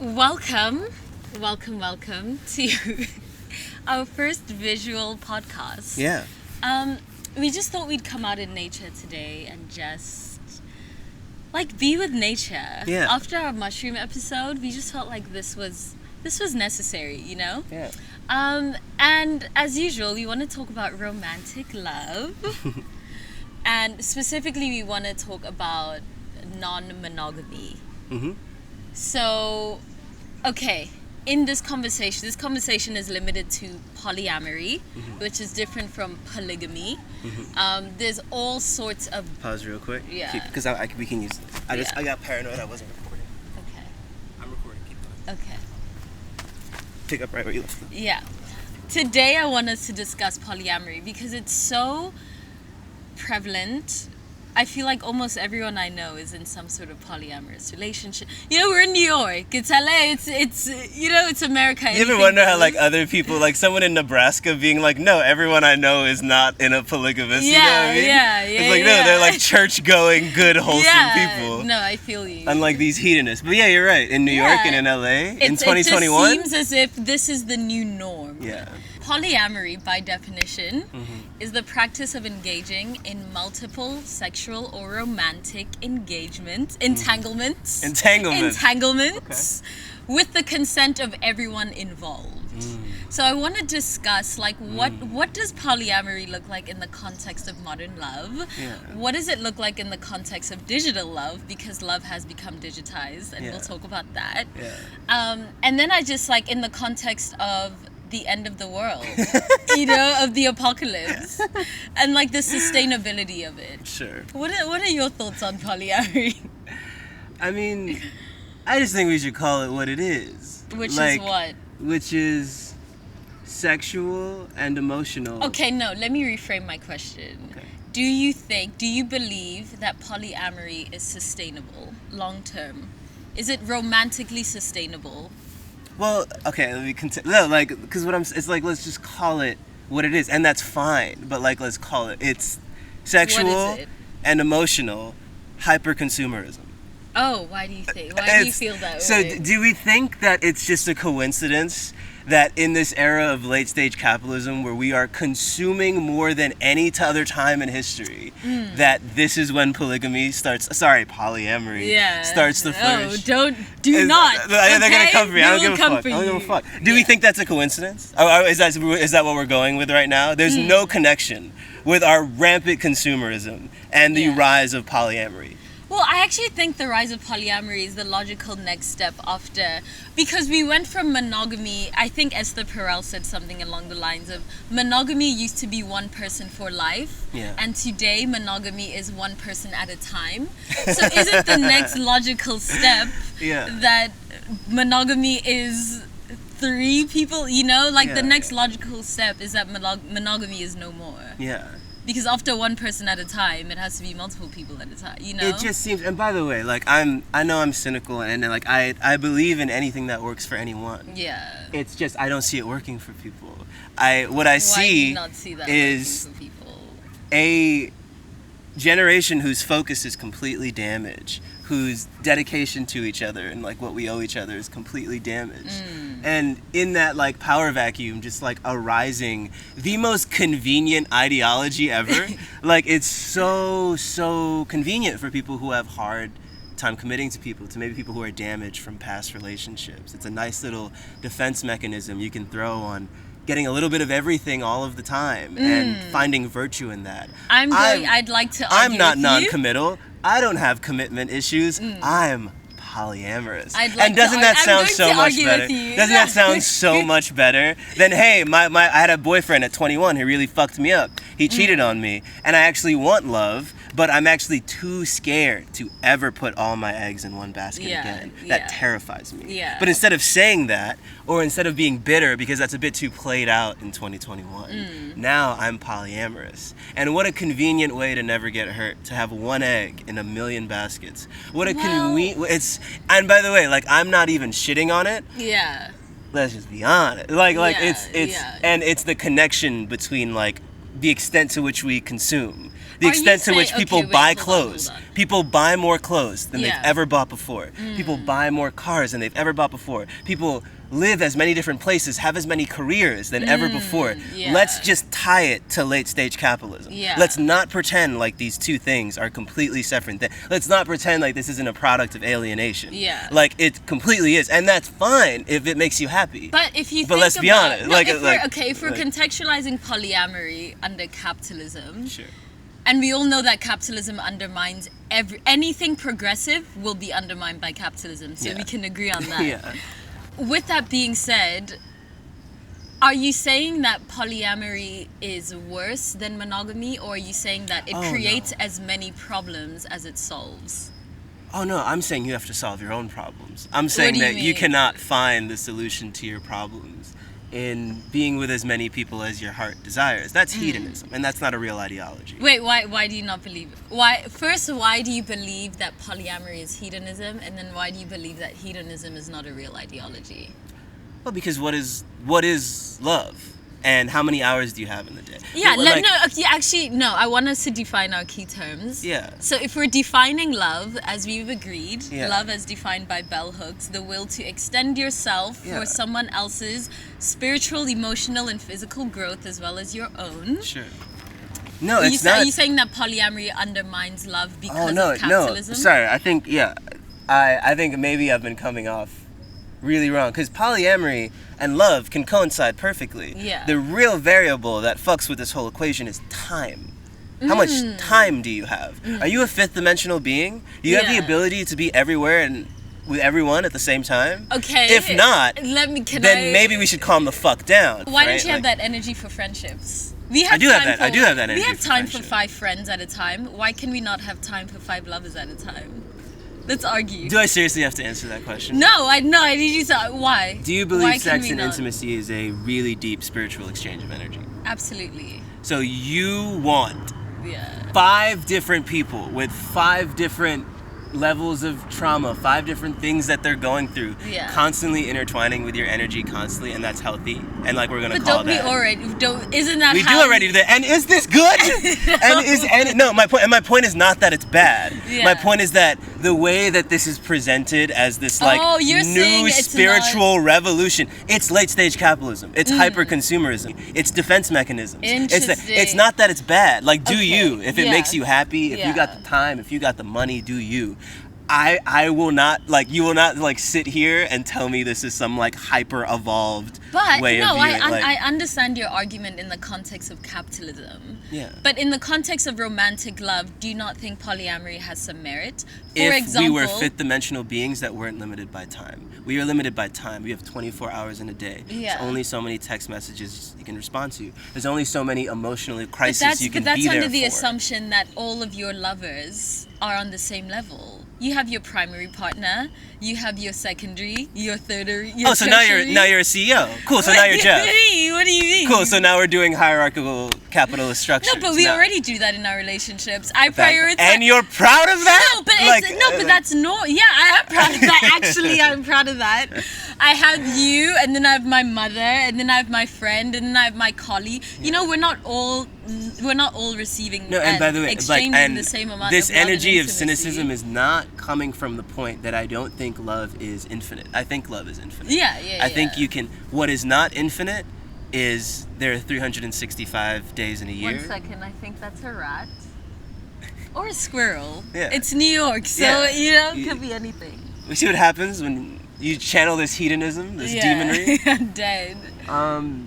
Welcome to our first visual podcast. Yeah. We just thought we'd come out in nature today and just be with nature. Yeah. After our mushroom episode, we just felt like this was necessary, you know? Yeah. And as usual, we want to talk about romantic love. And specifically, we want to talk about non-monogamy. Mm-hmm. So, okay, in this conversation is limited to polyamory, which is different from polygamy. There's all sorts of... Pause real quick. Yeah. Because we can use it. I got paranoid I wasn't recording. Okay. I'm recording. Keep going. Okay. Pick up right where you left off. Yeah. Today I want us to discuss polyamory because it's so prevalent. I feel like almost everyone I know is in some sort of polyamorous relationship. You know, we're in New York. It's LA. It's America. You ever wonder how other people, someone in Nebraska being like, no, everyone I know is not in a polygamous, you know what I mean? Yeah. It's no, they're church-going, good, wholesome people. No, I feel you. Unlike these hedonists. But yeah, you're right. In New York and in LA, in 2021. It just seems as if this is the new norm. Yeah. Polyamory, by definition, is the practice of engaging in multiple sexual or romantic entanglements, with the consent of everyone involved. So I want to discuss, what does polyamory look like in the context of modern love? Yeah. What does it look like in the context of digital love? Because love has become digitized, and Yeah. we'll talk about that. Yeah. And then I just, in the context of the end of the world, of the apocalypse, and the sustainability of it. Sure. What are your thoughts on polyamory? I mean, I just think we should call it what it is. Which is what? Which is sexual and emotional. Okay, no, let me reframe my question. Okay. Do you believe that polyamory is sustainable long term? Is it romantically sustainable? Well, okay, let me continue. No, because let's just call it what it is, and that's fine. But let's call it. It's sexual What is it? and emotional hyper-consumerism. Oh, why do you feel that way? So, do we think that it's just a coincidence that in this era of late-stage capitalism, where we are consuming more than any other time in history, that this is when polyamory starts to flourish? Oh, do not. They're gonna come for me. I don't give a fuck. Do we Yeah. think that's a coincidence? Is that what we're going with right now? There's no connection with our rampant consumerism and the rise of polyamory. Well, I actually think the rise of polyamory is the logical next step after, because we went from monogamy. I think Esther Perel said something along the lines of monogamy used to be one person for life, and today monogamy is one person at a time. So isn't the next logical step that monogamy is 3 people, the next logical step is that monogamy is no more. Yeah. Because after one person at a time, it has to be multiple people at a time, It just seems, and by the way, I know I'm cynical, and I believe in anything that works for anyone. Yeah. It's just I don't see it working for people. What I see do you not see that is working for people? A generation whose focus is completely damaged, whose dedication to each other and what we owe each other is completely damaged. And in that power vacuum, just arising the most convenient ideology ever. It's so convenient for people who have hard time committing to people, to maybe people who are damaged from past relationships. It's a nice little defense mechanism you can throw on getting a little bit of everything all of the time and finding virtue in that. I'd like to argue I'm not with non-committal. I don't have commitment issues. I'm polyamorous. Doesn't that sound so much better? Doesn't that sound so much better than, hey, I had a boyfriend at 21 who really fucked me up. He cheated on me, and I actually want love, but I'm actually too scared to ever put all my eggs in one basket again. That terrifies me. Yeah. But instead of saying that, or instead of being bitter because that's a bit too played out in 2021, now I'm polyamorous. And what a convenient way to never get hurt, to have one egg in a million baskets. What a convenient... And by the way, I'm not even shitting on it. Yeah. Let's just be honest. And it's the connection between the extent to which we consume. The Are extent you to which saying- people okay, wait, buy hold on, clothes. hold on. People buy more clothes than Yeah. they've ever bought before. People buy more cars than they've ever bought before. People live as many different places, have as many careers than ever before. yeah. Let's just tie it to late stage capitalism. Yeah. Let's not pretend like these two things are completely separate. Let's not pretend like this isn't a product of alienation. Yeah. Like it completely is, and that's fine if it makes you happy. But if you But think let's be about, honest, no, like- if like- we're like- contextualizing polyamory under capitalism, Sure. and we all know that capitalism undermines anything progressive will be undermined by capitalism, so Yeah. we can agree on that. Yeah. With that being said, are you saying that polyamory is worse than monogamy, or are you saying that it Oh, creates no. as many problems as it solves? Oh no, I'm saying you have to solve your own problems. I'm saying do you that you mean? cannot find the solution to your problems in being with as many people as your heart desires. That's hedonism, and that's not a real ideology. Wait, why do you not believe it? Why do you believe that polyamory is hedonism, and then why do you believe that hedonism is not a real ideology? Well, because what is love? And how many hours do you have in the day? Yeah, Like- no, I want us to define our key terms. Yeah. So if we're defining love, as we've agreed, Yeah. love as defined by bell hooks, the will to extend yourself Yeah. for someone else's spiritual, emotional, and physical growth as well as your own. Sure. No, Are it's not. Are you saying that polyamory undermines love because Oh no, of capitalism? no. Sorry, I think I think maybe I've been coming off really wrong because polyamory and love can coincide perfectly. Yeah. The real variable that fucks with this whole equation is time. How much time do you have? Are you a fifth dimensional being? Do you have the Yeah. ability to be everywhere and with everyone at the same time? Okay. If not, then maybe we should calm the fuck down. Why right? don't you have Like- that energy for friendships? We have I do have time that- for- I do have that We energy have for time for friendship. 5 friends at a time. Why can we not have time for 5 lovers at a time? Let's argue. Do I seriously have to answer that question? No, I need you to. Why? Do you Why believe can sex we and not? intimacy is a really deep spiritual exchange of energy? Absolutely. So you want Yeah. 5 different people with 5 different levels of trauma, 5 different things that they're going through, Yeah. constantly intertwining with your energy constantly, and that's healthy. And like we're gonna But call don't we that. already? Isn't that We how? do already do that. And is this good? My point is not that it's bad. Yeah. My point is that the way that this is presented as this like Oh, you're saying new it's spiritual revolution, it's late stage capitalism. It's hyper consumerism. It's defense mechanisms. Interesting. It's not that it's bad. Like do Okay, you? If it yeah. makes you happy, if you got Yeah. the time, if you got the money, do you? I will not like you will not like sit here and tell me this is some like hyper evolved But way no, of viewing I understand your argument in the context of capitalism. Yeah. But in the context of romantic love, do you not think polyamory has some merit? For if example, we were fifth dimensional beings that weren't limited by time. We are limited by time. We have 24 hours in a day. Yeah. There's only so many text messages you can respond to. There's only so many emotional but crises you can that's be there under the for. assumption that all of your lovers are on the same level. You have your primary partner, you have your secondary, your third, your Oh, so now you're a CEO. Cool. So now you're Jeff. What do you mean? Cool. So now we're doing hierarchical capitalist structures. No, but we now. already do that in our relationships. I That- prioritize. And you're proud of that? No, but Like, that's no. Yeah, I am proud of that. Actually, I'm proud of that. I have you, and then I have my mother, and then I have my friend, and then I have my colleague. You know, we're not all receiving. No, and by the way, like, exchanging and the same amount. this of love and energy of intimacy. cynicism is not coming from the point that I don't think love is infinite. I think love is infinite. Yeah. I think you can. What is not infinite is there are 365 days in a year. 1 second, I think that's a rat. Or a squirrel. Yeah. It's New York, so Yeah. it could be anything. We see what happens when you channel this hedonism, this demonry. I'm dead.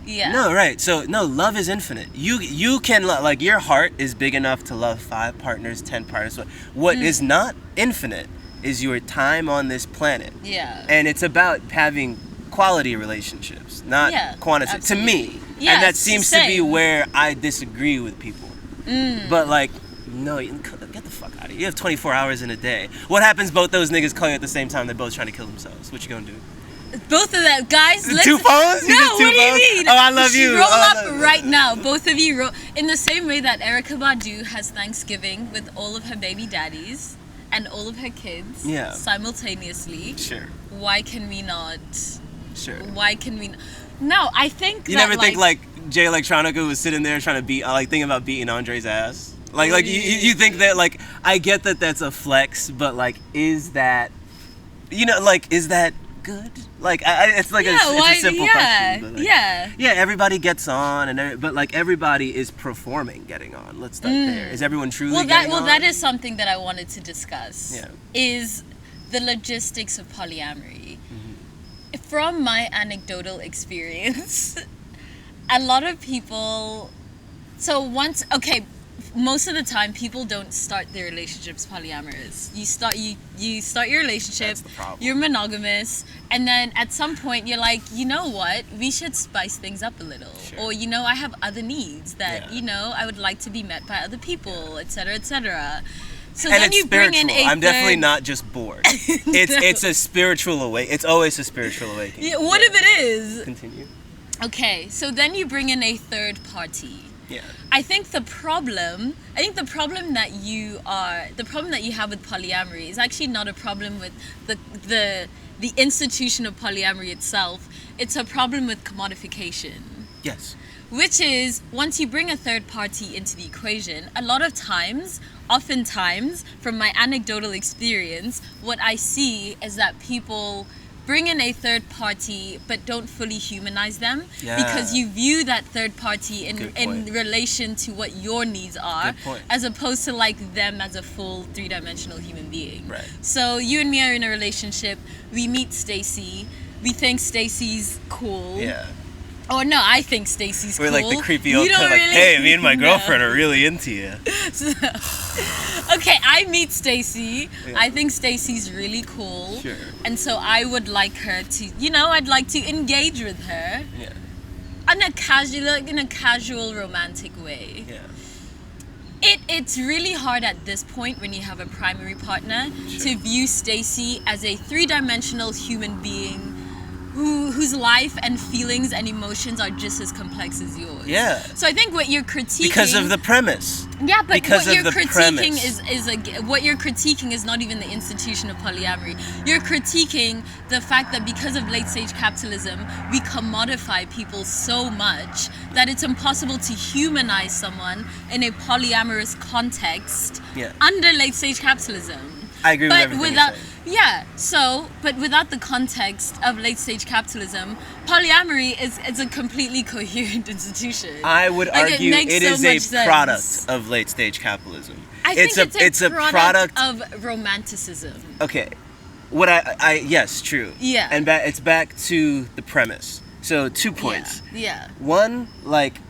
Yeah. No, right. So no, love is infinite. You can like your heart is big enough to love 5 partners, 10 partners. What is not infinite is your time on this planet. Yeah. And it's about having quality relationships, not quantity. absolutely. To me, Yeah, and that it's seems the to be same. where I disagree with people. But like, no, get the fuck out of here. You have 24 hours in a day. What happens? Both those niggas call you at the same time. They're both trying to kill themselves. What you gonna do? Both of them, guys. Let's, 2 phones? You No, just 2 what do you phones? mean? Oh, I love you. Roll Oh, I up love- right now. Both of you roll. In the same way that Erykah Badu has Thanksgiving with all of her baby daddies and all of her kids simultaneously. Sure. Why can we not? Sure. Why can we? No, I think You that, never think like Jay Electronica was sitting there trying to beat, like thinking about beating Andre's ass. Like you think that, like, I get that that's a flex, but like, is that, like, is that good? Like, it's like it's a simple question. But like, yeah, everybody gets on, but like, everybody is performing getting on. Let's start there. Is everyone truly getting on? That is something that I wanted to discuss. Yeah. Is the logistics of polyamory. Mm-hmm. From my anecdotal experience, a lot of people. So most of the time people don't start their relationships polyamorous. You start your relationship. That's the problem. You're monogamous, and then at some point you're like, you know what? We should spice things up a little. Sure. Or I have other needs that I would like to be met by other people, etc., etc. So and then it's you bring spiritual. in I'm definitely not just bored. It's a spiritual awakening. It's always a spiritual awakening. Yeah, what if it is? Continue. Okay, so then you bring in a third party. Yeah. I think the problem that you have with polyamory is actually not a problem with the institution of polyamory itself. It's a problem with commodification. Yes. Which is, once you bring a third party into the equation, a lot of times, oftentimes, from my anecdotal experience, what I see is that people bring in a third party but don't fully humanize them, because you view that third party in relation to what your needs are, as opposed to like them as a full three-dimensional human being. Right. So you and me are in a relationship, we meet Stacy, we think Stacy's cool. Yeah. Oh no, I think Stacy's cool. We're like the creepy old kid, like, hey, me and my girlfriend are really into you. Okay, I meet Stacy. Yeah. I think Stacy's really cool. Sure. And so I would like her to, I'd like to engage with her. Yeah. In a casual, romantic way. Yeah. It's really hard at this point when you have a primary partner to view Stacy as a three-dimensional human being whose life and feelings and emotions are just as complex as yours. Yeah. So I think what you're critiquing, because of the premise. Yeah, but because what you're critiquing premise. what you're critiquing is not even the institution of polyamory. You're critiquing the fact that because of late stage capitalism, we commodify people so much that it's impossible to humanize someone in a polyamorous context under late stage capitalism. I agree with everything you're saying. But without the context of late stage capitalism, polyamory is a completely coherent institution. I would argue it is a product of late stage capitalism. I think it's a product of romanticism. Okay. What yes, true. Yeah. And it's back to the premise. So 2 points. Yeah. One, like,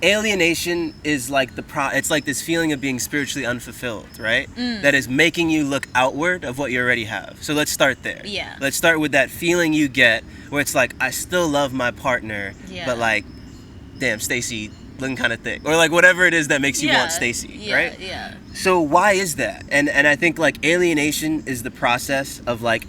alienation is like it's like this feeling of being spiritually unfulfilled, right? That is making you look outward of what you already have. So let's start there. Yeah. Let's start with that feeling you get where it's like, I still love my partner, but like, damn, Stacy looking kind of thick, or like whatever it is that makes you want Stacy, right? Yeah. So why is that? And I think like alienation is the process of like,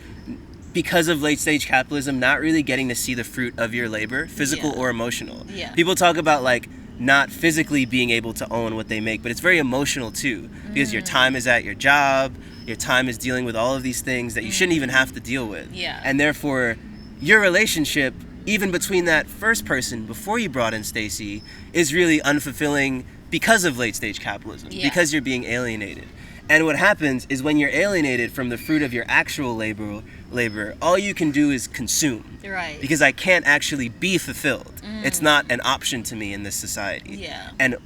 because of late stage capitalism, not really getting to see the fruit of your labor, physical or emotional. Yeah. People talk about like not physically being able to own what they make, but it's very emotional too, because your time is at your job, your time is dealing with all of these things that you shouldn't even have to deal with. Yeah. And therefore, your relationship, even between that first person before you brought in Stacy, is really unfulfilling because of late stage capitalism, because you're being alienated. And what happens is when you're alienated from the fruit of your actual labor, all you can do is consume. Right. Because I can't actually be fulfilled. It's not an option to me in this society. Yeah. And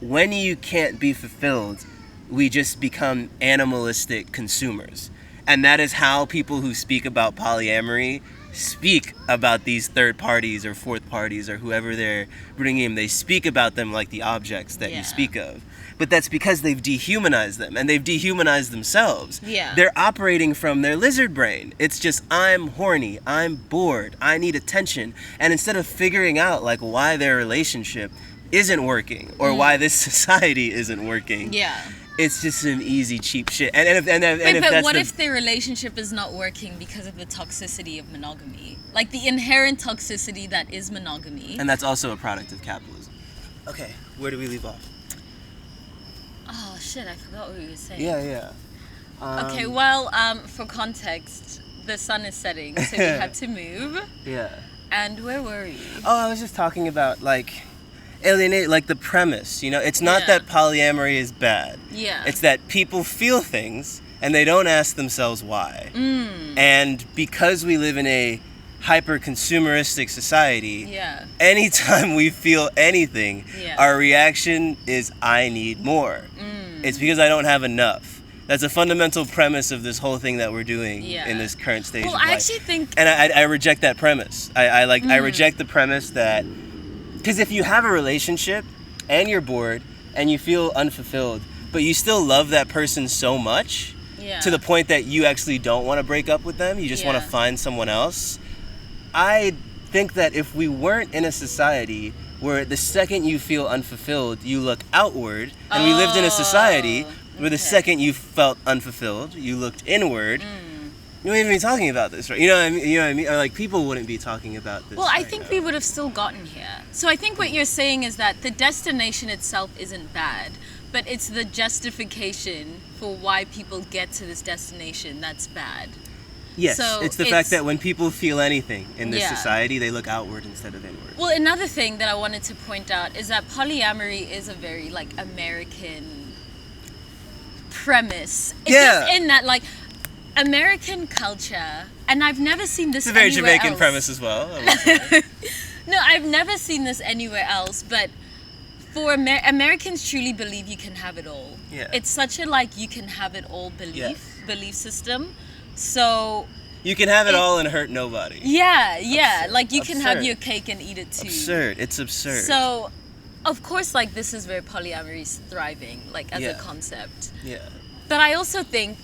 when you can't be fulfilled, we just become animalistic consumers. And that is how people who speak about polyamory speak about these third parties or fourth parties or whoever they're bringing in. They speak about them like the objects that you speak of. But that's because they've dehumanized them, and they've dehumanized themselves. Yeah. They're operating from their lizard brain. It's just, I'm horny, I'm bored, I need attention. And instead of figuring out like why their relationship isn't working or why this society isn't working, it's just some easy, cheap shit. But what if the relationship is not working because of the toxicity of monogamy? Like the inherent toxicity that is monogamy. And that's also a product of capitalism. Okay, where do we leave off? Oh shit, I forgot what we were saying. Yeah. Okay, well, for context, the sun is setting, so we had to move. Yeah. And where were we? Oh, I was just talking about, like, alienate, like the premise, you know, it's not Yeah. that polyamory is bad. Yeah. It's that people feel things and they don't ask themselves why. And because we live in a hyper-consumeristic society, Yeah. anytime we feel anything, Yeah. our reaction is, I need more. It's because I don't have enough. That's a fundamental premise of this whole thing that we're doing Yeah. in this current stage Well, of I life. actually think. And I reject that premise. I reject the premise that, because if you have a relationship and you're bored and you feel unfulfilled, but you still love that person so much Yeah. to the point that you actually don't want to break up with them, you just want to Yeah. find someone else. I think that if we weren't in a society where the second you feel unfulfilled, you look outward, and we lived in a society where the okay. second you felt unfulfilled, you looked inward, you wouldn't even be talking about this, right? You know what I mean? You know what I mean? Or like people wouldn't be talking about this. Well, I right think now. we would have still gotten here. So I think what you're saying is that the destination itself isn't bad, but it's the justification for why people get to this destination that's bad. Yes, So it's the it's- fact that when people feel anything in this Yeah. society, they look outward instead of inward. Well, another thing that I wanted to point out is that polyamory is a very like American premise. It's Yeah. just in that like American culture, and I've never seen this It's a very anywhere Jamaican else. premise as well. I would say. No, I've never seen this anywhere else, but for Americans truly believe you can have it all. Yeah. It's such a like you can have it all belief system. So You can have it all and hurt nobody. yeah, Absurd. like you can have Absurd. your cake and eat it too. Absurd. It's absurd. So, of course, like this is where polyamory is thriving, like as a Yeah. concept. yeah. But I also think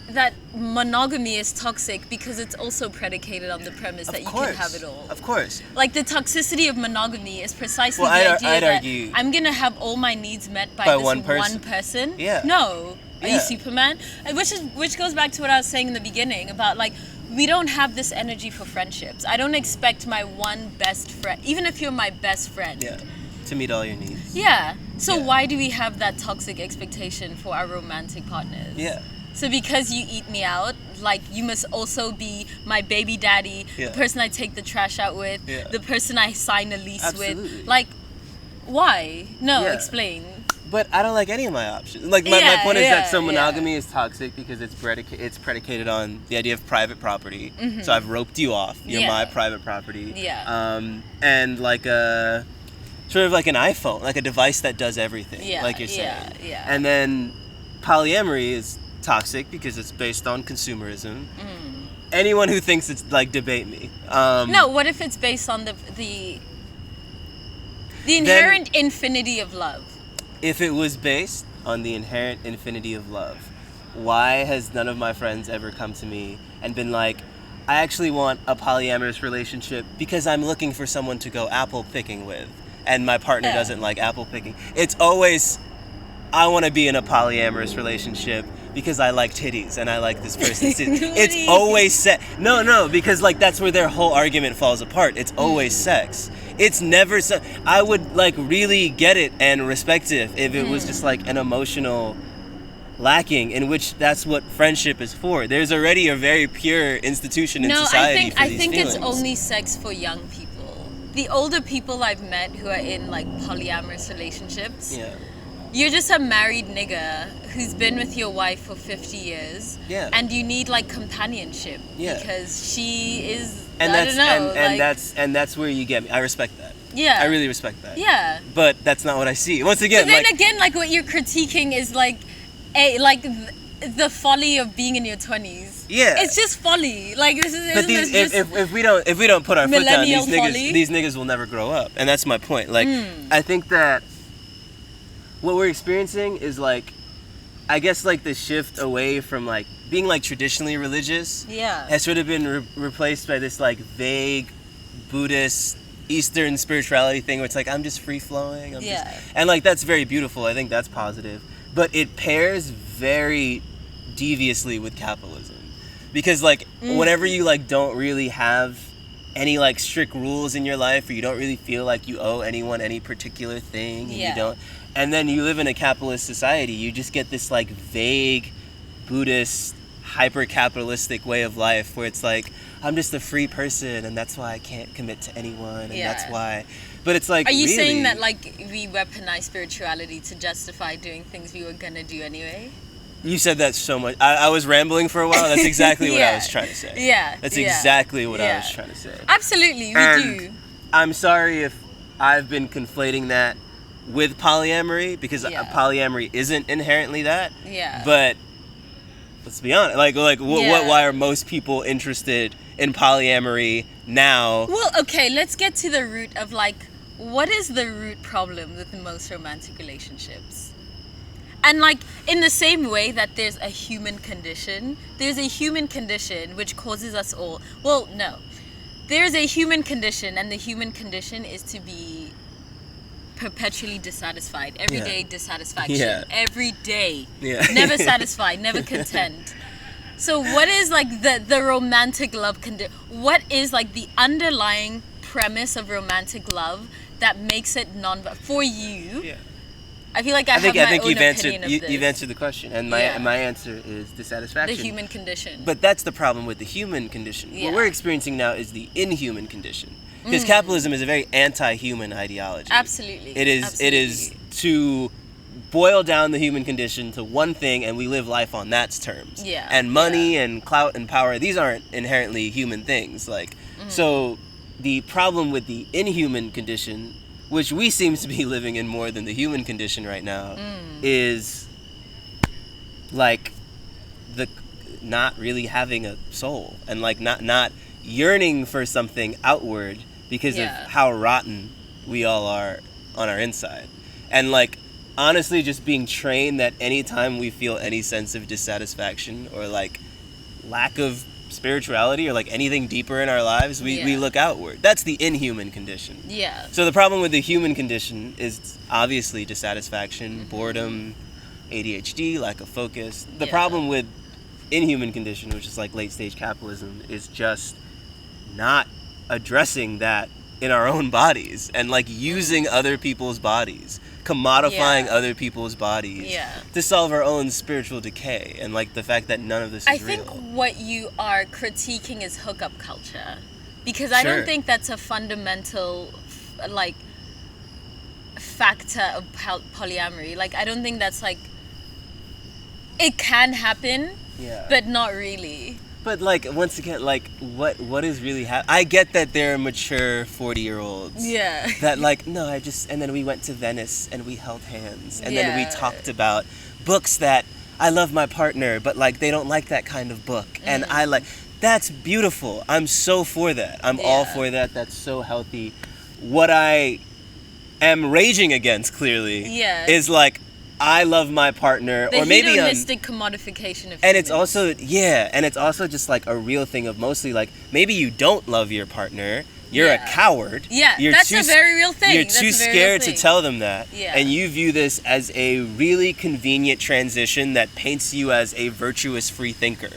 that monogamy is toxic because it's also predicated on the premise that you can have it all. Of course. Like the toxicity of monogamy is precisely Well, the I'd idea that argue- I'm gonna have all my needs met by By this one person. Yeah. No. Are you Yeah. Superman? And which goes back to what I was saying in the beginning about like we don't have this energy for friendships. I don't expect my one best friend, even if you're my best friend. Yeah. To meet all your needs. Yeah. So Yeah. why do we have that toxic expectation for our romantic partners? Yeah. So because you eat me out, like you must also be my baby daddy, Yeah. the person I take the trash out with, Yeah. the person I sign a lease Absolutely. with. Like, why? No, Yeah. explain. But I don't like any of my options. Like my Yeah, point is yeah, that so yeah. monogamy is toxic because it's predicated on the idea of private property. So I've roped you off. You're Yeah. my private property. Yeah. And like a sort of like an iPhone, like a device that does everything. Yeah, Like you're saying. yeah, yeah. And then polyamory is toxic because it's based on consumerism. Anyone who thinks it's like debate me. No, what if it's based on the inherent infinity of love? If it was based on the inherent infinity of love, why has none of my friends ever come to me and been like, I actually want a polyamorous relationship because I'm looking for someone to go apple picking with, and my partner Yeah. doesn't like apple picking. It's always, I want to be in a polyamorous relationship because I like titties and I like this person's titties. It's Really? always sex. No, because like that's where their whole argument falls apart. It's always sex. It's never I would like really get it and respect it if it was just like an emotional lacking, in which that's what friendship is for. There's already a very pure institution in No, society I for these think feelings. it's only sex for young people. The older people I've met who are in like polyamorous relationships, Yeah. you're just a married nigga who's been with your wife for 50 years. Yeah. And you need like companionship. Yeah. Because she is, And I that's don't know. and like, that's where you get me. I respect that. yeah. I really respect that. Yeah. But that's not what I see. Once again, But then like again, like what you're critiquing is like, the folly of being in your 20s. Yeah. It's just folly. Like this is. but isn't these, this just, if we don't put our foot down, millennial folly? these niggas will never grow up, and that's my point. Like, Hmm. I think that what we're experiencing is like, I guess like the shift away from like being like traditionally religious Yeah. has sort of been replaced by this like vague Buddhist Eastern spirituality thing where it's like I'm just free flowing. Yeah. And like that's very beautiful. I think that's positive, but it pairs very deviously with capitalism, because like whenever you like don't really have any like strict rules in your life, or you don't really feel like you owe anyone any particular thing, and Yeah. you don't, and then you live in a capitalist society, you just get this like vague Buddhist hyper capitalistic way of life where it's like I'm just a free person and that's why I can't commit to anyone, and Yeah. that's why But it's like, Are you really, saying that like we weaponize spirituality to justify doing things we were gonna do anyway? You said that so much. I was rambling for a while. That's exactly what I was trying to say. Yeah. That's yeah, exactly what I yeah. was trying to say. Absolutely, we And do. I'm sorry if I've been conflating that with polyamory, because polyamory isn't inherently that. Yeah. But let's be honest. Why are most people interested in polyamory now? Well, okay, let's get to the root of like, what is the root problem with most romantic relationships? And like, in the same way that there's a human condition which causes us all, well, no. There's a human condition, and the human condition is to be perpetually dissatisfied. Everyday dissatisfaction. Yeah. Every day. Yeah. Never satisfied, never content. So what is like the romantic love condition? What is like the underlying premise of romantic love that makes it for you? Yeah. I feel like I think you've answered the question, and my answer is dissatisfaction. The human condition. But that's the problem with the human condition. Yeah. What we're experiencing now is the inhuman condition, because capitalism is a very anti-human ideology. Absolutely. It is to boil down the human condition to one thing, and we live life on that terms. Yeah. And money and clout and power, these aren't inherently human things. So the problem with the inhuman condition, which we seem to be living in more than the human condition right now, is like the not really having a soul, and like not yearning for something outward because of how rotten we all are on our inside. And like, honestly, just being trained that anytime we feel any sense of dissatisfaction or like lack of spirituality or like anything deeper in our lives, we look outward. That's the inhuman condition. Yeah. So the problem with the human condition is obviously dissatisfaction, boredom, ADHD, lack of focus. The problem with inhuman condition, which is like late stage capitalism, is just not addressing that in our own bodies, and like using other people's bodies, commodifying other people's bodies to solve our own spiritual decay, and like the fact that none of this is real. I think what you are critiquing is hookup culture, because I don't think that's a fundamental like factor of polyamory. Like, I don't think that's like, it can happen, but not really. But like, once again, like what is really happening? I get that they're mature 40-year-olds. Yeah. That like, no, and then we went to Venice and we held hands, and then we talked about books that I love my partner, but like they don't like that kind of book, and I like. That's beautiful. I'm so for that. I'm all for that. That's so healthy. What I am raging against, clearly, is like, I love my partner, the or maybe hedonistic commodification of and humans. it's also just like a real thing of mostly like, maybe you don't love your partner, you're a coward. Yeah, that's a very real thing. You're too scared to tell them that. Yeah. And you view this as a really convenient transition that paints you as a virtuous free thinker.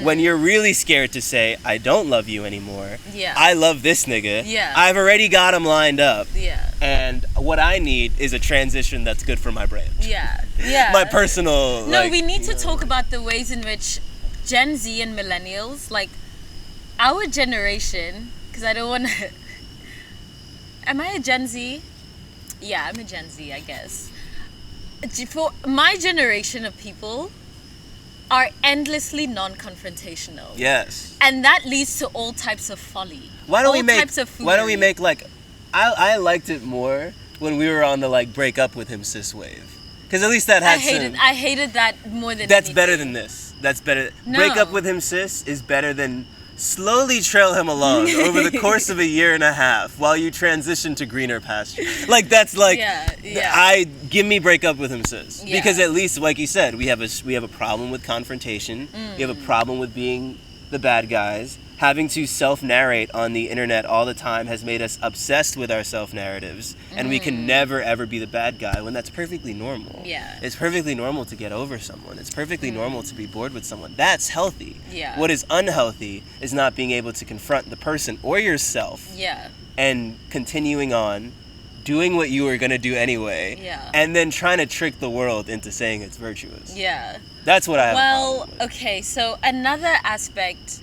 When you're really scared to say, I don't love you anymore. Yeah. I love this nigga. Yeah. I've already got him lined up. Yeah. And what I need is a transition that's good for my brand. Yeah. Yeah. My personal... No, we need to talk about the ways in which Gen Z and millennials, like our generation... Because I don't want to... Am I a Gen Z? Yeah, I'm a Gen Z, I guess. For my generation of people are endlessly non-confrontational. Yes. And that leads to all types of folly. Why don't we foolery. make like... I liked it more when we were on the like break up with him cis wave. Because at least that had I hated that more than That's anything. better than this. That's better. No. Break up with him cis is better than slowly trail him along over the course of a year and a half while you transition to greener pasture. Like, that's like, give me break up with him cis. Yeah. Because at least, like you said, we have a problem with confrontation. We have a problem with being the bad guys. Having to self-narrate on the internet all the time has made us obsessed with our self-narratives, and we can never ever be the bad guy when that's perfectly normal. Yeah. It's perfectly normal to get over someone. It's perfectly normal to be bored with someone. That's healthy. Yeah. What is unhealthy is not being able to confront the person or yourself and continuing on doing what you were going to do anyway, and then trying to trick the world into saying it's virtuous. Yeah. That's what I have a problem with. Okay, so another aspect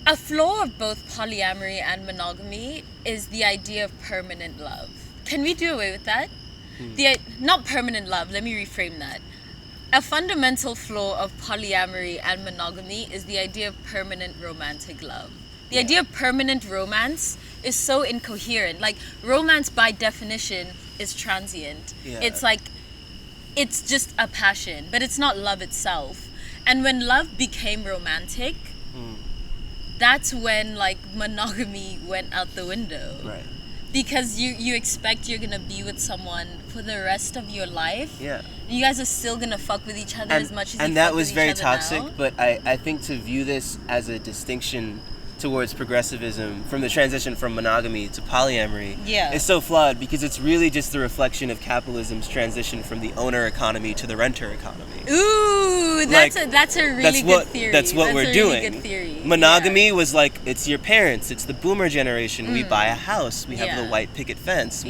A flaw of both polyamory and monogamy is the idea of permanent love. Can we do away with that? Not permanent love, let me reframe that. A fundamental flaw of polyamory and monogamy is the idea of permanent romantic love. The idea of permanent romance is so incoherent. Like, romance by definition is transient. Yeah. It's like, it's just a passion, but it's not love itself. And when love became romantic, that's when, like, monogamy went out the window. Right. Because you expect you're gonna be with someone for the rest of your life. Yeah. You guys are still gonna fuck with each other as much as you and that fuck was with very each other toxic, now. but I think to view this as a distinction towards progressivism from the transition from monogamy to polyamory is so flawed, because it's really just the reflection of capitalism's transition from the owner economy to the renter economy. Ooh, that's a really good theory. That's what we're doing. Really good theory. Monogamy was like, it's your parents, it's the boomer generation. We buy a house, we have the white picket fence,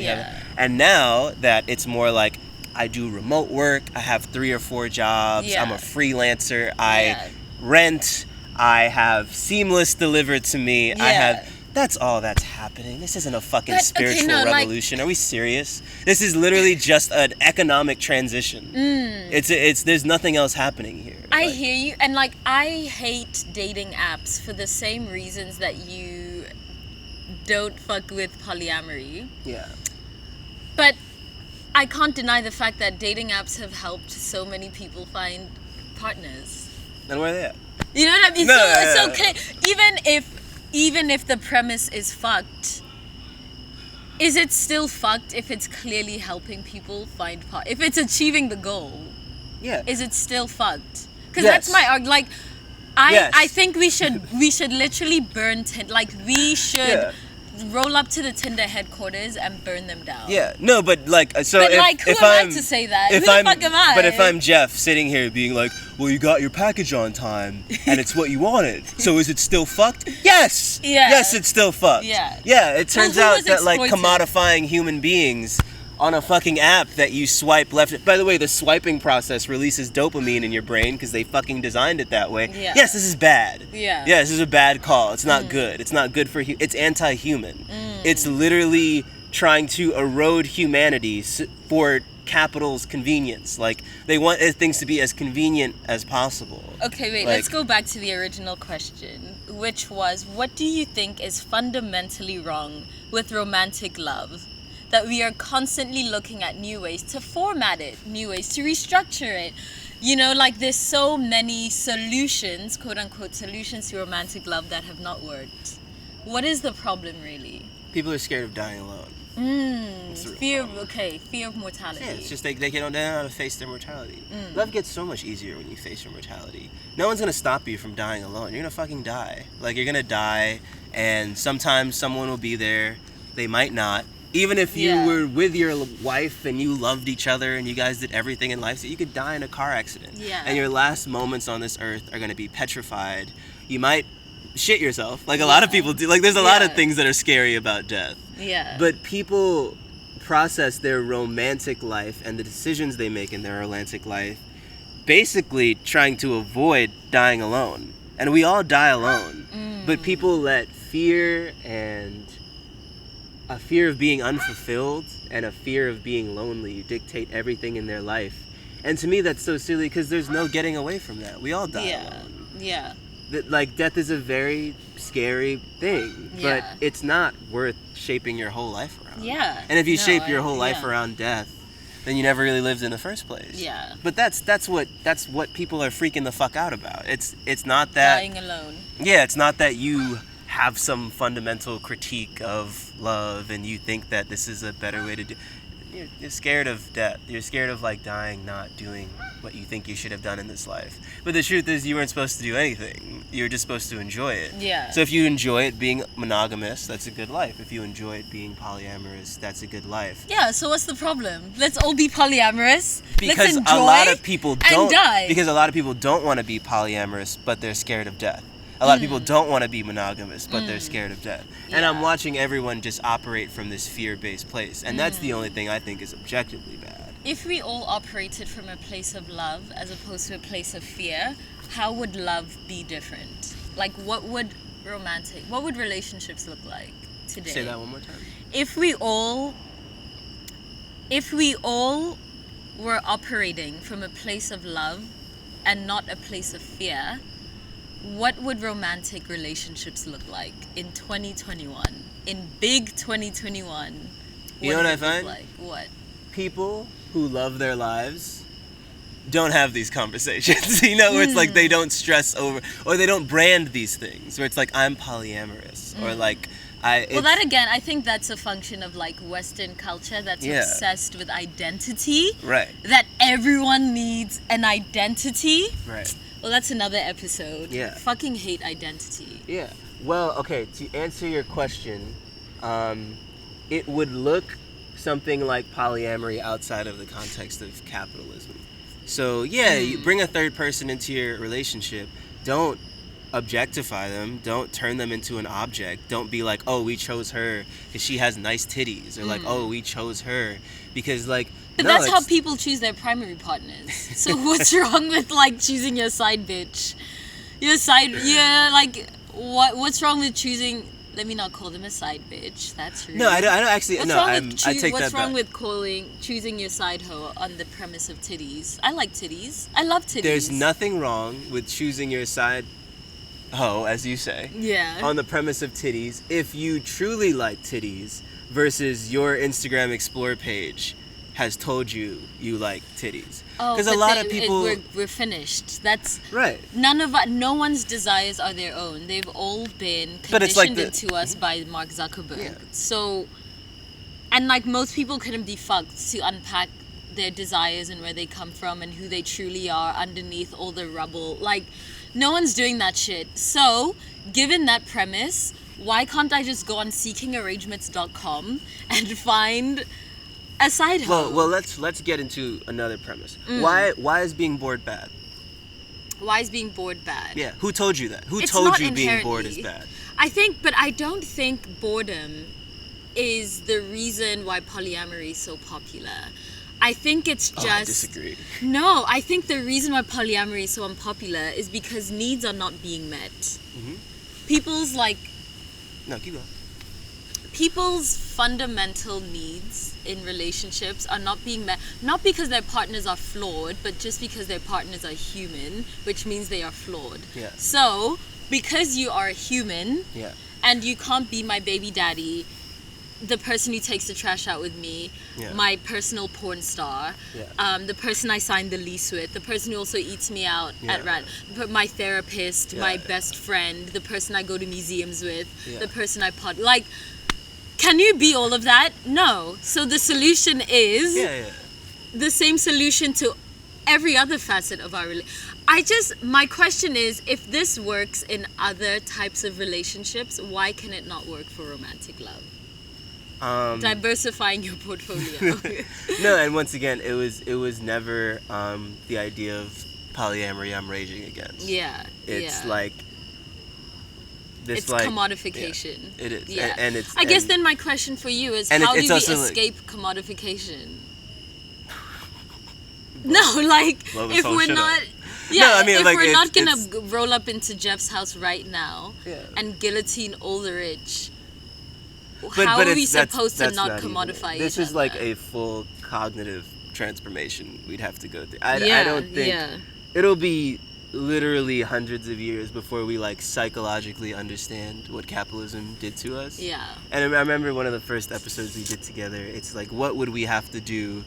and now that it's more like, I do remote work, I have 3 or 4 jobs, I'm a freelancer, I rent, I have Seamless delivered to me, I have... That's all that's happening. This isn't a fucking spiritual revolution. Are we serious? This is literally just an economic transition. It's there's nothing else happening here. I hear you, and like, I hate dating apps for the same reasons that you don't fuck with polyamory. Yeah. But I can't deny the fact that dating apps have helped so many people find partners. And where are they at? You know what I mean? No, Even if the premise is fucked, is it still fucked if it's clearly helping people find if it's achieving the goal? Yeah. Is it still fucked? Because that's my argument. Like, I think we should literally burn we should roll up to the Tinder headquarters and burn them down. Yeah, no, but like, so but if, like, who if am I'm, I to say that? If Who I'm, the fuck am I? But if I'm Jeff sitting here being like, well, you got your package on time and it's what you wanted, so is it still fucked? Yes! Yeah. Yes, it's still fucked. Yeah. Yeah, it turns out that like exploited? commodifying human beings on a fucking app that you swipe left. By the way, the swiping process releases dopamine in your brain because they fucking designed it that way. Yeah. Yes, this is bad. Yeah. Yeah, this is a bad call. It's not good. It's not good for it's anti-human. It's literally trying to erode humanity for capital's convenience. Like, they want things to be as convenient as possible. Okay, wait, let's go back to the original question, which was, what do you think is fundamentally wrong with romantic love? That we are constantly looking at new ways to format it, new ways to restructure it. You know, like, there's so many solutions, quote unquote solutions to romantic love that have not worked. What is the problem, really? People are scared of dying alone. Fear of mortality. Yeah, it's just they don't know how to face their mortality. Love gets so much easier when you face your mortality. No one's gonna stop you from dying alone. You're gonna fucking die. Like, you're gonna die, and sometimes someone will be there. They might not. Even if you were with your wife and you loved each other and you guys did everything in life, so you could die in a car accident. Yeah. And your last moments on this earth are gonna be petrified. You might shit yourself, like a lot of people do. Like, there's a lot of things that are scary about death. Yeah. But people process their romantic life and the decisions they make in their romantic life basically trying to avoid dying alone. And we all die alone. But people let fear and a fear of being unfulfilled and a fear of being lonely dictate everything in their life. And to me, that's so silly, because there's no getting away from that. We all die alone. Yeah. Like, death is a very scary thing, but it's not worth shaping your whole life around. Yeah. And if you shape your whole life around death, then you never really lived in the first place. Yeah. But that's what people are freaking the fuck out about. It's not that dying alone. Yeah, it's not that you have some fundamental critique of love and you think that this is a better way to do. You're scared of death. You're scared of, like, dying, not doing what you think you should have done in this life. But the truth is, you weren't supposed to do anything. You were just supposed to enjoy it. Yeah. So if you enjoy it being monogamous, that's a good life. If you enjoy it being polyamorous, that's a good life. Yeah, so what's the problem? Let's all be polyamorous. Because let's enjoy a lot of people don't. and die. Because a lot of people don't want to be polyamorous, but they're scared of death. A lot of people don't want to be monogamous, but they're scared of death. And I'm watching everyone just operate from this fear-based place. And that's the only thing I think is objectively bad. If we all operated from a place of love as opposed to a place of fear, how would love be different? Like, what would romantic? What would relationships look like today? Say that one more time. If we all were operating from a place of love and not a place of fear, what would romantic relationships look like in 2021? In big 2021? You know what I find? Like? What? People who love their lives don't have these conversations. You know, where it's like they don't stress over, or they don't brand these things, where it's like, I'm polyamorous, or like, well, that again, I think that's a function of like Western culture that's obsessed with identity. Right. That everyone needs an identity. Right. Well, that's another episode. Yeah. Fucking hate identity. Yeah. Well, okay, to answer your question, it would look something like polyamory outside of the context of capitalism. So, yeah, you bring a third person into your relationship. Don't objectify them. Don't turn them into an object. Don't be like, oh, we chose her because she has nice titties. Or like, oh, we chose her because, like, but that's how people choose their primary partners. So what's wrong with, like, choosing your side bitch? Like, what's wrong with choosing... Let me not call them a side bitch. That's rude. No, I don't actually... What's no, wrong I with take that back. What's wrong with choosing your side hoe on the premise of titties? I like titties. I love titties. There's nothing wrong with choosing your side hoe, as you say, on the premise of titties, if you truly like titties versus your Instagram Explore page has told you like titties. Because a lot of people... We're finished. That's... Right. No one's desires are their own. They've all been conditioned into us by Mark Zuckerberg. Yeah. So... And, like, most people couldn't be fucked to unpack their desires and where they come from and who they truly are underneath all the rubble. Like, no one's doing that shit. So, given that premise, why can't I just go on seekingarrangements.com and find... a side hoe? Well, let's get into another premise. Why is being bored bad? Why is being bored bad? Yeah, who told you that? Who It's told not you being inherently. bored is bad? I don't think boredom is the reason why polyamory is so popular. I think it's just... I disagree. No, I think the reason why polyamory is so unpopular is because needs are not being met. People's, like... No, keep going. People's fundamental needs in relationships are not being met, not because their partners are flawed, but just because their partners are human, which means they are flawed. Yeah. So, because you are a human, Yeah. and you can't be my baby daddy, the person who takes the trash out with me, my personal porn star, the person I signed the lease with, the person who also eats me out at rent, my therapist, my best friend, the person I go to museums with, the person I like... Can you be all of that? No. So the solution is the same solution to every other facet of our relationship. My question is, if this works in other types of relationships, why can it not work for romantic love? Diversifying your portfolio. No, and once again, it was never the idea of polyamory I'm raging against. Yeah. It's like... It's like, commodification. Yeah, it is. Yeah. And it's... I guess then my question for you is, how do we escape commodification? No, like, if we're not... Yeah, no, I mean, if like, we're not going to roll up into Jeff's house right now and guillotine all the rich, how are we supposed to not commodify each other? This is like a full cognitive transformation we'd have to go through. I don't think... It'll be... literally hundreds of years before we like psychologically understand what capitalism did to us. Yeah. And I remember one of the first episodes we did together, it's like, what would we have to do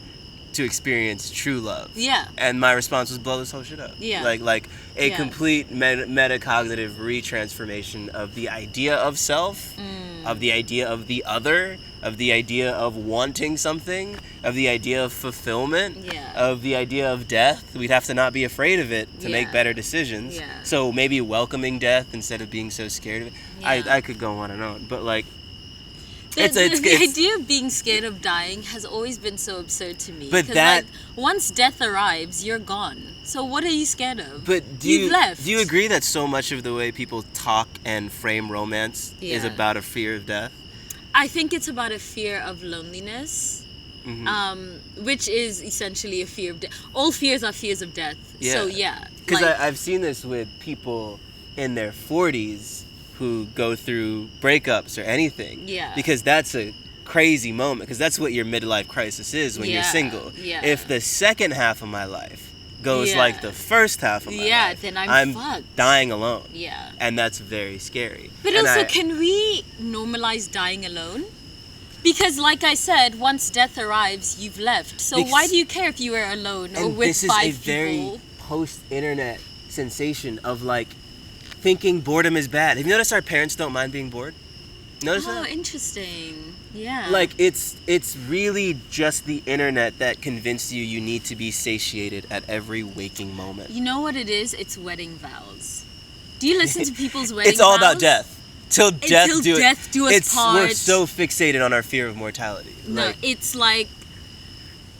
to experience true love? Yeah. And my response was, blow this whole shit up. Yeah. Like a complete metacognitive retransformation of the idea of self, of the idea of the other, of the idea of wanting something, of the idea of fulfillment, of the idea of death. We'd have to not be afraid of it to make better decisions. Yeah. So maybe welcoming death instead of being so scared of it. Yeah. I could go on and on, but like... The idea of being scared of dying has always been so absurd to me. But that... like, once death arrives, you're gone. So what are you scared of? But You've left. Do you agree that so much of the way people talk and frame romance is about a fear of death? I think it's about a fear of loneliness, which is essentially a fear of death. All fears are fears of death. Yeah. So, yeah. Because I've seen this with people in their 40s who go through breakups or anything. Yeah. Because that's a crazy moment, because that's what your midlife crisis is when you're single. Yeah. If the second half of my life goes like the first half of my life, then I'm fucked. Dying alone. Yeah. And that's very scary. But and also, can we normalize dying alone? Because, like I said, once death arrives, you've left. So why do you care if you were alone or with 5 people? This is a very post-internet sensation of, like, thinking boredom is bad. Have you noticed our parents don't mind being bored? Notice that? Oh, interesting. Yeah. Like, it's really just the internet that convinced you need to be satiated at every waking moment. You know what it is? It's wedding vows. Do you listen to people's wedding vows? It's all about death. Till death do us part. We're so fixated on our fear of mortality. No, like, it's like,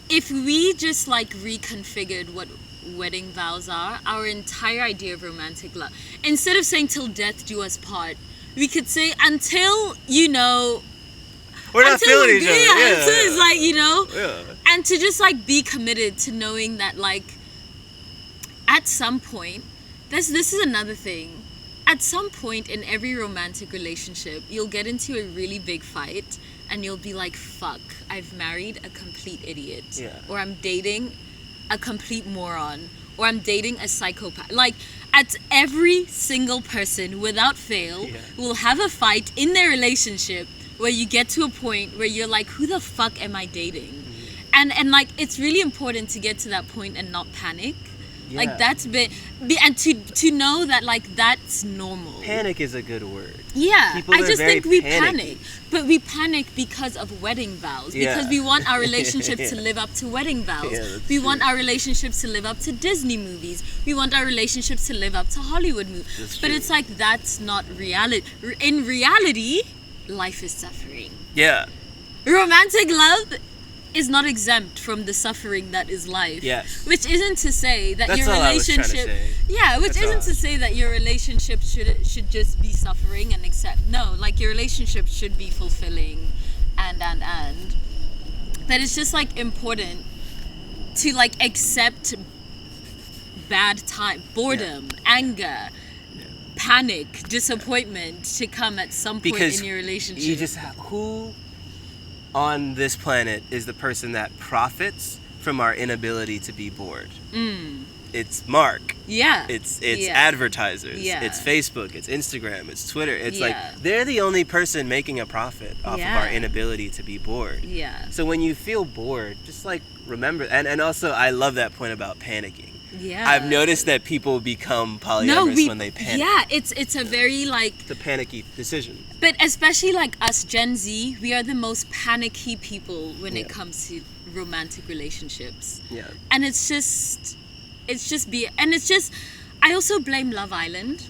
if we just like reconfigured what wedding vows are, our entire idea of romantic love, instead of saying till death do us part, we could say until, you know, we're not feeling each other. Yeah, until it's like, you know, yeah. And to just like be committed to knowing that, like, at some point, this is another thing. At some point in every romantic relationship, you'll get into a really big fight and you'll be like, fuck, I've married a complete idiot. Yeah. Or I'm dating a complete moron. Or I'm dating a psychopath. Like, at every single person, without fail, will have a fight in their relationship where you get to a point where you're like, who the fuck am I dating? Mm-hmm. And like, it's really important to get to that point and not panic. Yeah. Like, that's and to know that, like, that's normal. Panic is a good word. Yeah, People I just think we panicky. panic. But we panic because of wedding vows. Because we want our relationship to live up to wedding vows. Yeah, we want our relationships to live up to Disney movies. We want our relationships to live up to Hollywood movies. But it's like, that's not reality. In reality, life is suffering. Yeah. Romantic love is not exempt from the suffering that is life. Yes. Which isn't to say that that's your relationship. I was trying to say. Yeah, which isn't to say that your relationship should just be suffering and accept. No, like, your relationship should be fulfilling and. That it's just like important to like accept bad time, boredom, anger, panic, disappointment to come at some point in your relationship. You just who on this planet is the person that profits from our inability to be bored? It's Mark. Yeah. It's advertisers. Yeah. It's Facebook. It's Instagram. It's Twitter. It's like, they're the only person making a profit off of our inability to be bored. Yeah. So when you feel bored, just like remember, and also I love that point about panicking. Yeah. I've noticed that people become polyamorous when they panic. Yeah, it's a very like... It's a panicky decision. But especially like us Gen Z, we are the most panicky people when it comes to romantic relationships. Yeah. And I also blame Love Island.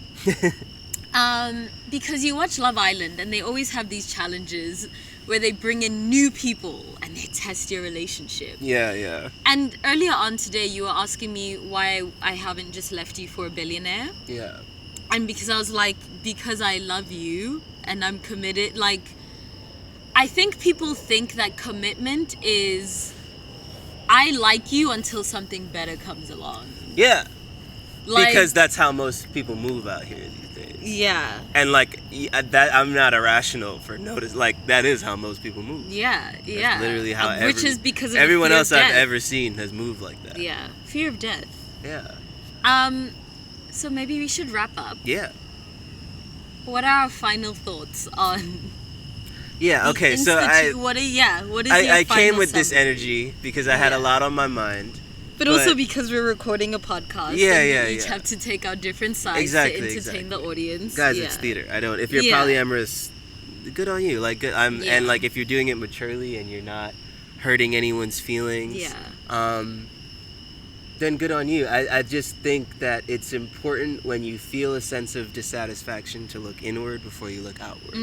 Because you watch Love Island and they always have these challenges where they bring in new people and they test your relationship. Yeah. And earlier on today, you were asking me why I haven't just left you for a billionaire. Yeah. And because I was like, because I love you and I'm committed. Like, I think people think that commitment is, I like you until something better comes along. Yeah. Like, because that's how most people move out here these days. Yeah. And like that, I'm not irrational for notice. Like, that is how most people move. Yeah. That's literally how which is because of everyone else I've ever seen has moved like that. Yeah. Fear of death. Yeah. So maybe we should wrap up. Yeah. What are our final thoughts on? Yeah. Okay. So what is your I came final with this summary? energy because I had a lot on my mind. But also because we're recording a podcast. Yeah, we each have to take out different sides to entertain the audience. Guys, it's theater. If you're polyamorous, good on you. Like, good. And like, if you're doing it maturely and you're not hurting anyone's feelings, then good on you. I just think that it's important when you feel a sense of dissatisfaction to look inward before you look outward.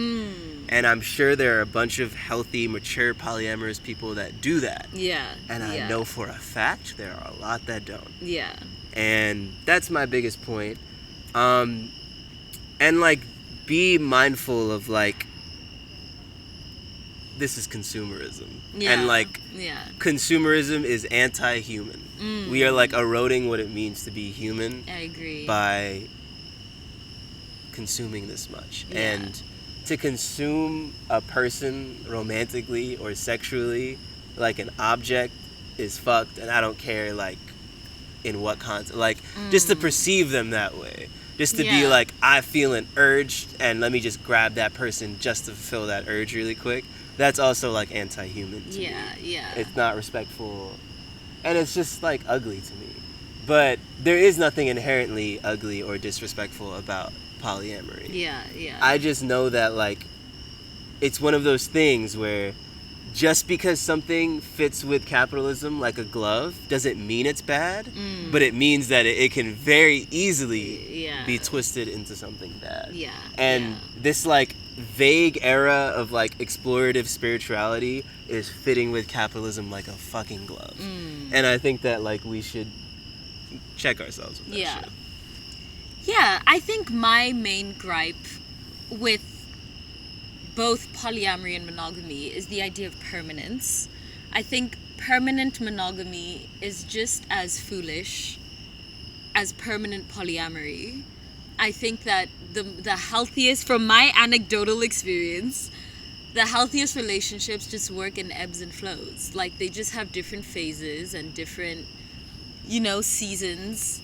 And I'm sure there are a bunch of healthy, mature, polyamorous people that do that. Yeah. And I know for a fact there are a lot that don't. Yeah. And that's my biggest point. And like, be mindful of like, this is consumerism. Yeah. And like, consumerism is anti-human. We are like eroding what it means to be human. I agree. By consuming this much. Yeah. And to consume a person romantically or sexually like an object is fucked, and I don't care like in what context, like just to perceive them that way, just to be Yeah. like, I feel an urge and let me just grab that person just to fulfill that urge really quick. That's also like anti-human to me. Yeah. It's not respectful, and it's just like ugly to me. But there is nothing inherently ugly or disrespectful about polyamory. Yeah. I just know that like it's one of those things where just because something fits with capitalism like a glove doesn't mean it's bad, but it means that it can very easily be twisted into something bad. Yeah. And this like vague era of like explorative spirituality is fitting with capitalism like a fucking glove. And I think that like we should check ourselves with that shit. Yeah, I think my main gripe with both polyamory and monogamy is the idea of permanence. I think permanent monogamy is just as foolish as permanent polyamory. I think that the healthiest, from my anecdotal experience, the healthiest relationships just work in ebbs and flows. Like they just have different phases and different, seasons.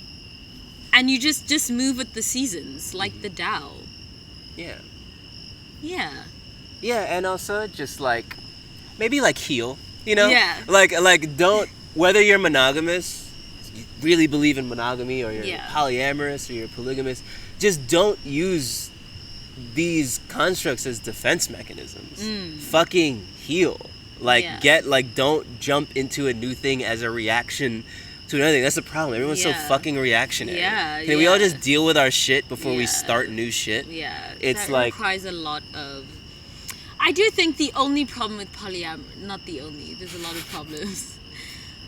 And you just move with the seasons, like the Tao. Yeah. Yeah. Yeah, and also just like maybe like heal, Yeah. Like don't, whether you're monogamous, you really believe in monogamy, or you're polyamorous or you're polygamous, just don't use these constructs as defense mechanisms. Fucking heal. Don't jump into a new thing as a reaction to another thing. That's the problem. Everyone's so fucking reactionary. Can we all just deal with our shit before we start new shit? Yeah. It's that requires a lot of... I do think the only problem with polyamory... Not the only. There's a lot of problems.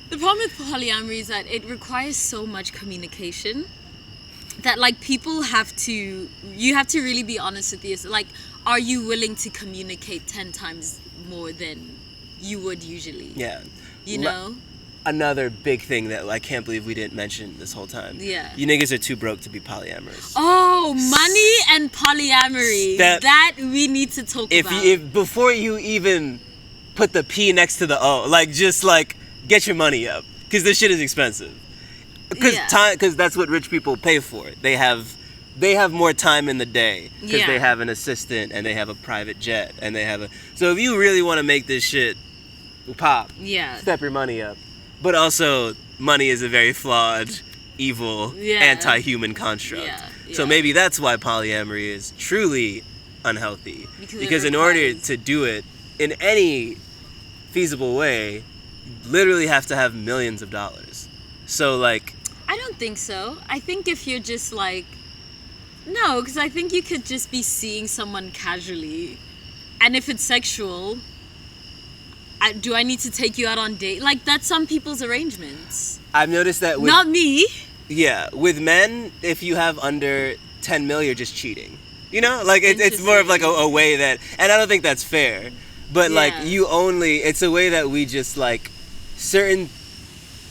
The problem with polyamory is that it requires so much communication that, like, people have to... You have to really be honest with yourself. Like, are you willing to communicate 10 times more than you would usually? Yeah. You know? Another big thing that I can't believe we didn't mention this whole time. Yeah. You niggas are too broke to be polyamorous. Oh, money and polyamory. That we need to talk about. If before you even put the P next to the O, like just like get your money up, because this shit is expensive. Because that's what rich people pay for. They have more time in the day because they have an assistant and they have a private jet and they have a. So if you really want to make this shit pop, step your money up. But also, money is a very flawed, evil, anti-human construct. So maybe that's why polyamory is truly unhealthy. Because in order to do it in any feasible way, you literally have to have millions of dollars. So, like... I don't think so. I think if you're just like... No, because I think you could just be seeing someone casually. And if it's sexual... do I need to take you out on date? Like, that's some people's arrangements. I've noticed that with... Not me. Yeah, with men, if you have under 10 mil, you're just cheating. You know? Like, it's more of like a way that... And I don't think that's fair. But, like, it's a way that we just, like... Certain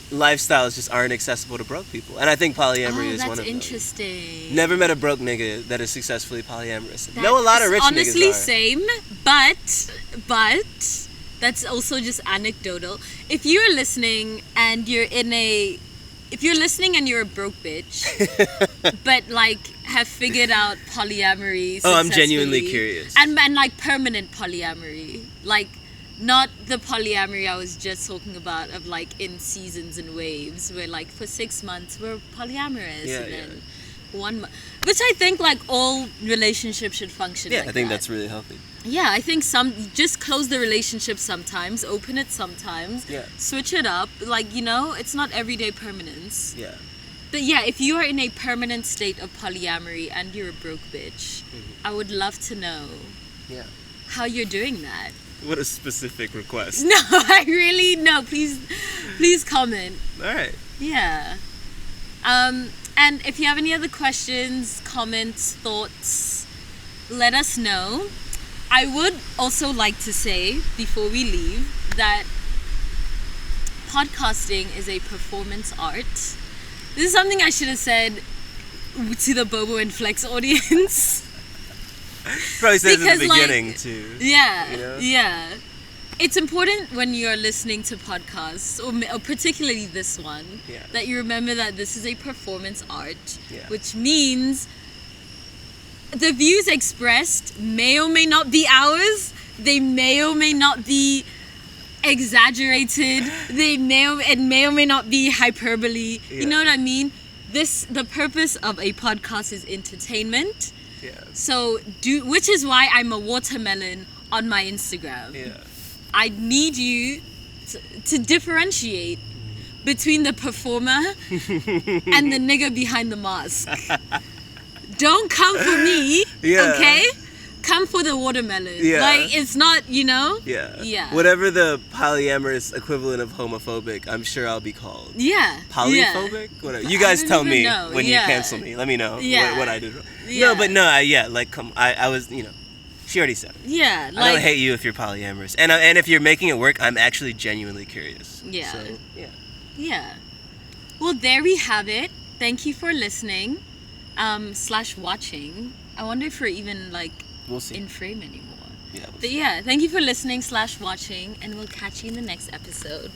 lifestyles just aren't accessible to broke people. And I think polyamory is one of them. That's interesting. Never met a broke nigga that is successfully polyamorous. Know a lot of rich niggas honestly, same. But... That's also just anecdotal. If you're listening and you're a broke bitch, but like have figured out polyamory successfully. I'm genuinely curious. And like permanent polyamory. Like not the polyamory I was just talking about of like in seasons and waves where like for 6 months we're polyamorous and then 1 month. Which I think like all relationships should function like that. I think that's really healthy. Yeah, I think just close the relationship sometimes, open it sometimes, switch it up. Like, it's not everyday permanence. Yeah. But yeah, if you are in a permanent state of polyamory and you're a broke bitch, I would love to know how you're doing that. What a specific request. No, I really, no, please comment. All right. Yeah. And if you have any other questions, comments, thoughts, let us know. I would also like to say, before we leave, that podcasting is a performance art. This is something I should have said to the Bobo and Flex audience. Probably says in the Because, like, beginning too. Yeah, You know? yeah. It's important when you're listening to podcasts, or particularly this one, Yeah. that you remember that this is a performance art, Yeah. which means the views expressed may or may not be ours. They may or may not be exaggerated. It may or may not be hyperbole. Yeah. You know what I mean? The purpose of a podcast is entertainment. Yeah. So which is why I'm a watermelon on my Instagram. Yeah. I need you to differentiate between the performer and the nigga behind the mask. Don't come for me, Yeah. okay? Come for the watermelon. Yeah. Like, it's not, Yeah. Yeah. Whatever the polyamorous equivalent of homophobic, I'm sure I'll be called. Yeah. Polyphobic? Whatever. You I guys don't tell even me know. when Yeah. you cancel me. Let me know Yeah. what I did wrong. Yeah. No, but no, I was, she already said it. Yeah. I don't hate you if you're polyamorous. And if you're making it work, I'm actually genuinely curious. Yeah. So, yeah. Yeah. Well, there we have it. Thank you for listening, / watching. I wonder if we're even, like, We'll see. in frame anymore. Yeah, we'll But see. yeah, thank you for listening / watching, and we'll catch you in the next episode.